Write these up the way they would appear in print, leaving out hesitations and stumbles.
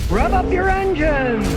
Rev up your engines!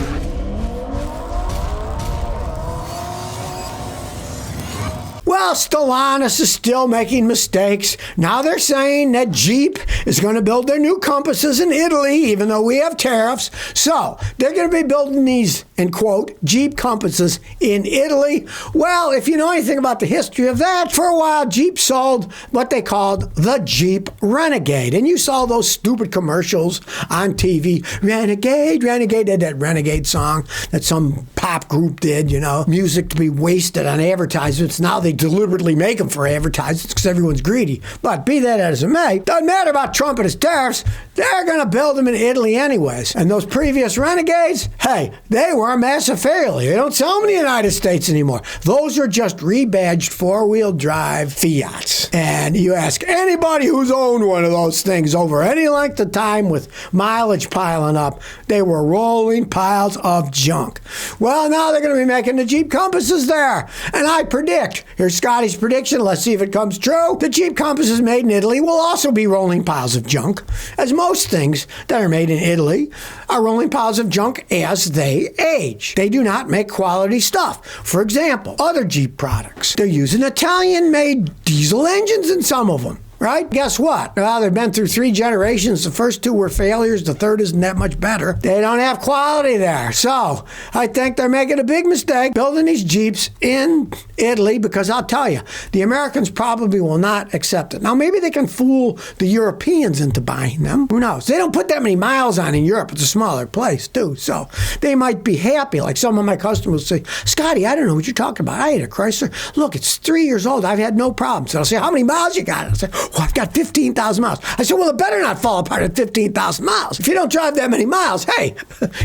Well, Stellantis is still making mistakes. Now they're saying that Jeep is going to build their new Compasses in Italy, even though we have tariffs. So they're going to be building these, in quote, Jeep Compasses in Italy. Well, if you know anything about the history of that, for a while Jeep sold what they called the Jeep Renegade. And you saw those stupid commercials on TV. Renegade, Renegade, that Renegade song that some pop group did, music to be wasted on advertisements. Now they deliberately make them for advertisements because everyone's greedy. But be that as it may, doesn't matter about Trump and his tariffs. They're going to build them in Italy anyways. And those previous Renegades, hey, they were a massive failure. They don't sell them in the United States anymore. Those are just rebadged four-wheel drive Fiats. And you ask anybody who's owned one of those things over any length of time with mileage piling up, they were rolling piles of junk. Well, now they're going to be making the Jeep Compasses there. And I predict, here's Scotty's prediction, let's see if it comes true, the Jeep Compasses made in Italy will also be rolling piles of junk, as most things that are made in Italy are rolling piles of junk as they age. They do not make quality stuff. For example, other Jeep products, they're using Italian-made diesel engines in some of them. Right? Guess what? Well, they've been through 3 generations. The first 2 were failures. The third isn't that much better. They don't have quality there. So I think they're making a big mistake building these Jeeps in Italy because I'll tell you, the Americans probably will not accept it. Now, maybe they can fool the Europeans into buying them. Who knows? They don't put that many miles on in Europe. It's a smaller place, too. So they might be happy. Like some of my customers say, Scotty, I don't know what you're talking about. I had a Chrysler. Look, it's 3 years old. I've had no problems. So I'll say, how many miles you got? I'll say, well, I've got 15,000 miles. I said, well, it better not fall apart at 15,000 miles. If you don't drive that many miles, hey,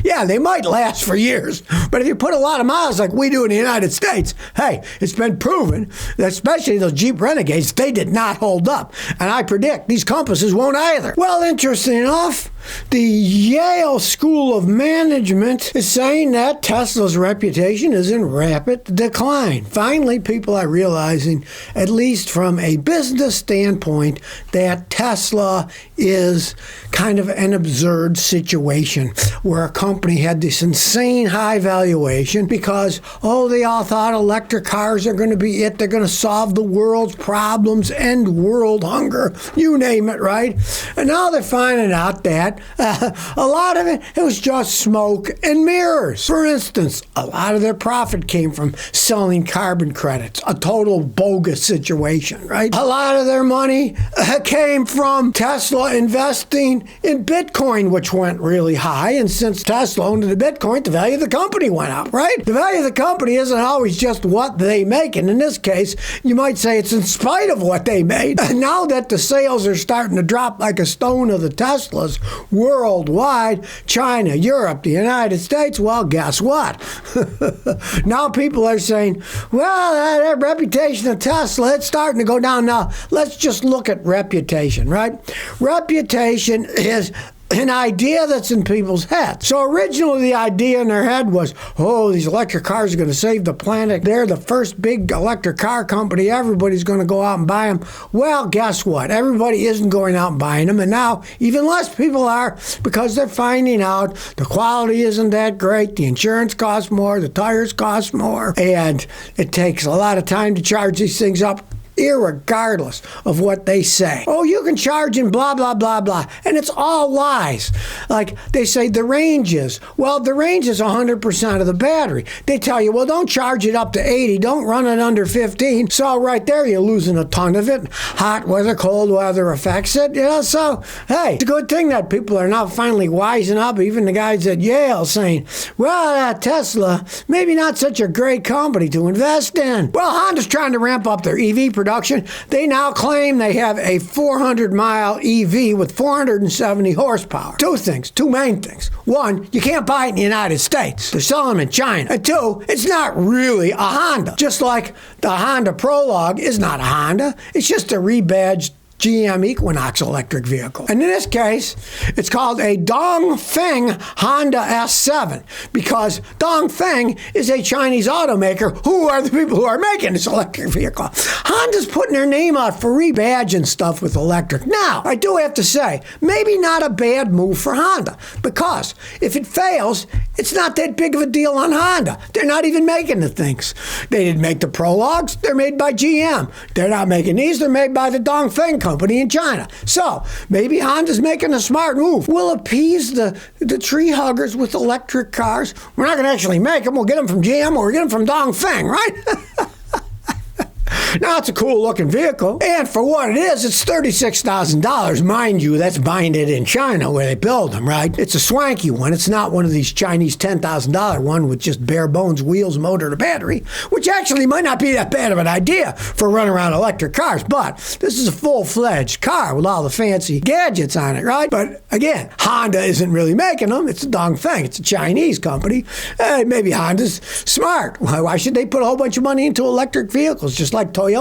yeah, they might last for years. But if you put a lot of miles like we do in the United States, hey, it's been proven that especially those Jeep Renegades, they did not hold up. And I predict these Compasses won't either. Well, interesting enough, the Yale School of Management is saying that Tesla's reputation is in rapid decline. Finally, people are realizing, at least from a business standpoint, that Tesla is kind of an absurd situation where a company had this insane high valuation because, they all thought electric cars are going to be it. They're going to solve the world's problems, end world hunger, you name it, right? And now they're finding out that a lot of it was just smoke and mirrors. For instance, a lot of their profit came from selling carbon credits, a total bogus situation, right? A lot of their money came from Tesla investing in Bitcoin, which went really high. And since Tesla owned the Bitcoin, the value of the company went up, right? The value of the company isn't always just what they make. And in this case, you might say it's in spite of what they made. And now that the sales are starting to drop like a stone of the Teslas worldwide, China, Europe, the United States, well, guess what? Now people are saying, well, that reputation of Tesla, it's starting to go down. Now, let's just look at reputation, right? Reputation is an idea that's in people's heads. So originally the idea in their head was, these electric cars are going to save the planet. They're the first big electric car company. Everybody's going to go out and buy them. Well, guess what? Everybody isn't going out and buying them. And now even less people are because they're finding out the quality isn't that great. The insurance costs more. The tires cost more. And it takes a lot of time to charge these things up, irregardless of what they say. You can charge in blah, blah, blah, blah. And it's all lies. Like they say the range is. Well, the range is 100% of the battery. They tell you, well, don't charge it up to 80. Don't run it under 15. So right there, you're losing a ton of it. Hot weather, cold weather affects it. So, hey, it's a good thing that people are now finally wising up. Even the guys at Yale saying, well, Tesla, maybe not such a great company to invest in. Well, Honda's trying to ramp up their EV production. They now claim they have a 400-mile EV with 470 horsepower. Two main things. One, you can't buy it in the United States. They're selling them in China. And two, it's not really a Honda. Just like the Honda Prologue is not a Honda. It's just a rebadged GM Equinox electric vehicle. And in this case, it's called a Dongfeng Honda S7 because Dongfeng is a Chinese automaker who are the people who are making this electric vehicle. Honda's putting their name out for rebadging stuff with electric. Now, I do have to say, maybe not a bad move for Honda because if it fails, it's not that big of a deal on Honda. They're not even making the things. They didn't make the Prologues. They're made by GM. They're not making these. They're made by the Dongfeng company in China. So maybe Honda's making a smart move. We'll appease the tree huggers with electric cars. We're not going to actually make them. We'll get them from GM or we'll get them from Dongfeng, right? Now, it's a cool-looking vehicle, and for what it is, it's $36,000. Mind you, that's buying it in China where they build them, right? It's a swanky one. It's not one of these Chinese $10,000 one with just bare-bones wheels, motor, to battery, which actually might not be that bad of an idea for run-around electric cars, but this is a full-fledged car with all the fancy gadgets on it, right? But, again, Honda isn't really making them. It's a Dongfeng. It's a Chinese company. Maybe Honda's smart. Why should they put a whole bunch of money into electric vehicles, just like Toyota?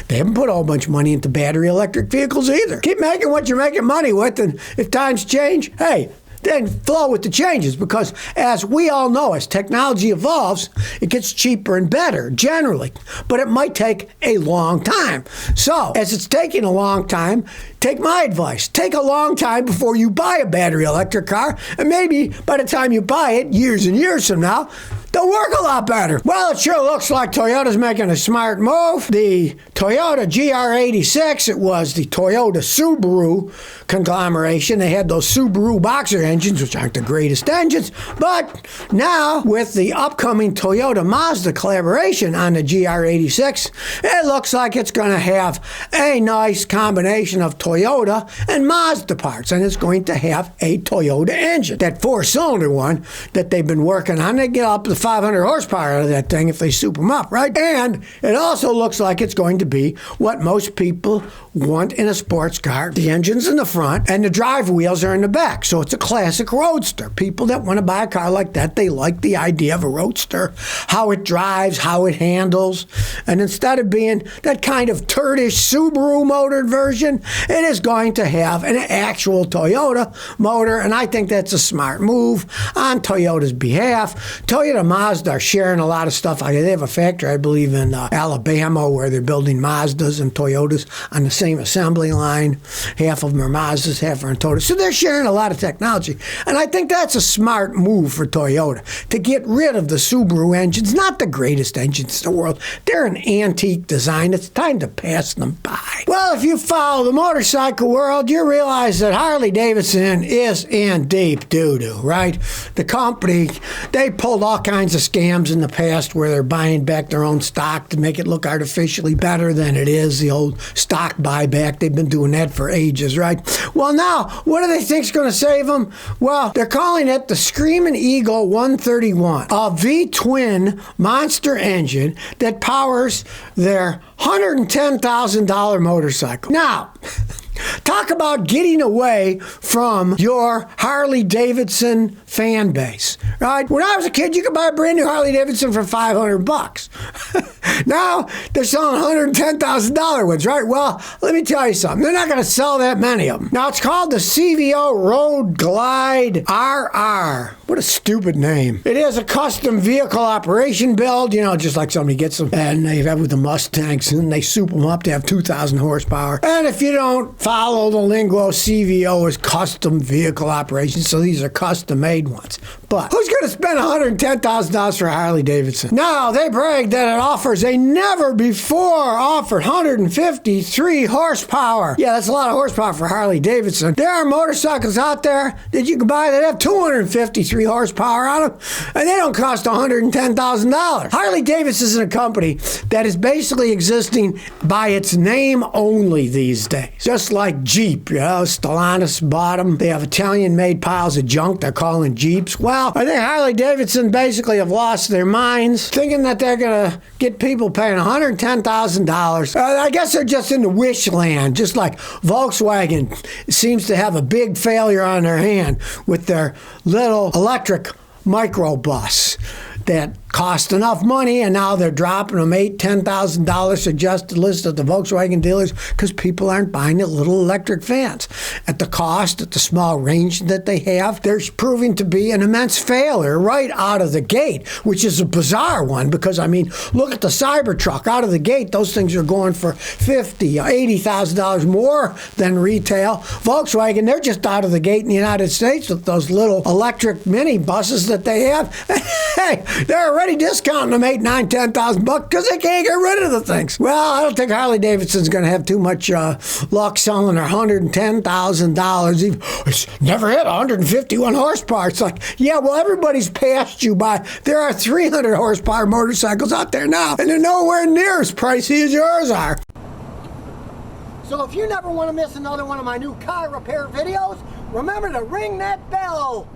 They haven't put a whole bunch of money into battery electric vehicles either. Keep making what you're making money with, and if times change, hey, then flow with the changes because as we all know, as technology evolves, it gets cheaper and better generally, but it might take a long time. So as it's taking a long time, take my advice. Take a long time before you buy a battery electric car, and maybe by the time you buy it, years and years from now, they'll work a lot better. Well, it sure looks like Toyota's making a smart move. The Toyota GR86, it was the Toyota-Subaru conglomeration. They had those Subaru boxer engines, which aren't the greatest engines, but now with the upcoming Toyota-Mazda collaboration on the GR86, it looks like it's going to have a nice combination of Toyota and Mazda parts, and it's going to have a Toyota engine. That four-cylinder one that they've been working on, they get up to 500 horsepower out of that thing if they soup them up, right? And it also looks like it's going to be what most people want in a sports car. The engine's in the front and the drive wheels are in the back. So it's a classic roadster. People that want to buy a car like that, they like the idea of a roadster, how it drives, how it handles. And instead of being that kind of turdish Subaru motored version, it is going to have an actual Toyota motor. And I think that's a smart move on Toyota's behalf. Toyota-Mazda are sharing a lot of stuff. They have a factory, I believe, in Alabama where they're building Mazdas and Toyotas on the same assembly line. Half of them are Mazdas, half are Toyotas. So they're sharing a lot of technology. And I think that's a smart move for Toyota to get rid of the Subaru engines. Not the greatest engines in the world. They're an antique design. It's time to pass them by. Well, if you follow the motorcycle world, you realize that Harley-Davidson is in deep doo-doo, right? The company, they pulled all kinds of scams in the past where they're buying back their own stock to make it look artificially better than it is, the old stock buyback. They've been doing that for ages, right? Well, now, what do they think's going to save them? Well, they're calling it the Screaming Eagle 131, a V-twin monster engine that powers their $110,000 motorcycle. Now, talk about getting away from your Harley-Davidson fan base, right? When I was a kid, you could buy a brand new Harley-Davidson for $500. Now, they're selling $110,000 ones, right? Well, let me tell you something. They're not going to sell that many of them. Now, it's called the CVO Road Glide RR. What a stupid name. It is a custom vehicle operation build, just like somebody gets them and they have with the Mustangs and they soup them up to have 2,000 horsepower. And if you don't follow the lingo, CVO is custom vehicle operations, so these are custom-made ones. But who's going to spend $110,000 for a Harley-Davidson? Now, they brag that it offers a never-before-offered 153 horsepower. Yeah, that's a lot of horsepower for Harley-Davidson. There are motorcycles out there that you can buy that have 253 horsepower on them, and they don't cost $110,000. Harley-Davidson is a company that is basically existing by its name only these days. Just like Jeep, Stellantis bought them. They have Italian-made piles of junk they're calling Jeeps. Well, I think Harley-Davidson basically have lost their minds, thinking that they're going to get people paying $110,000. I guess they're just in the wish land, just like Volkswagen seems to have a big failure on their hand with their little electric microbus that cost enough money, and now they're dropping them $8,000-$10,000 suggested list at the Volkswagen dealers because people aren't buying the little electric vans. At the cost, at the small range that they have, they're proving to be an immense failure right out of the gate, which is a bizarre one because, I mean, look at the Cybertruck. Out of the gate, those things are going for $50,000, $80,000 more than retail. Volkswagen, they're just out of the gate in the United States with those little electric mini buses that they have. Hey, they're already discounting them $8,000, $9,000, $10,000 because they can't get rid of the things. Well, I don't think Harley-Davidson's going to have too much luck selling their $110,000. It's never hit 151 horsepower. It's like, yeah, well, everybody's passed you by. There are 300 horsepower motorcycles out there now, and they're nowhere near as pricey as yours are. So if you never want to miss another one of my new car repair videos, remember to ring that bell.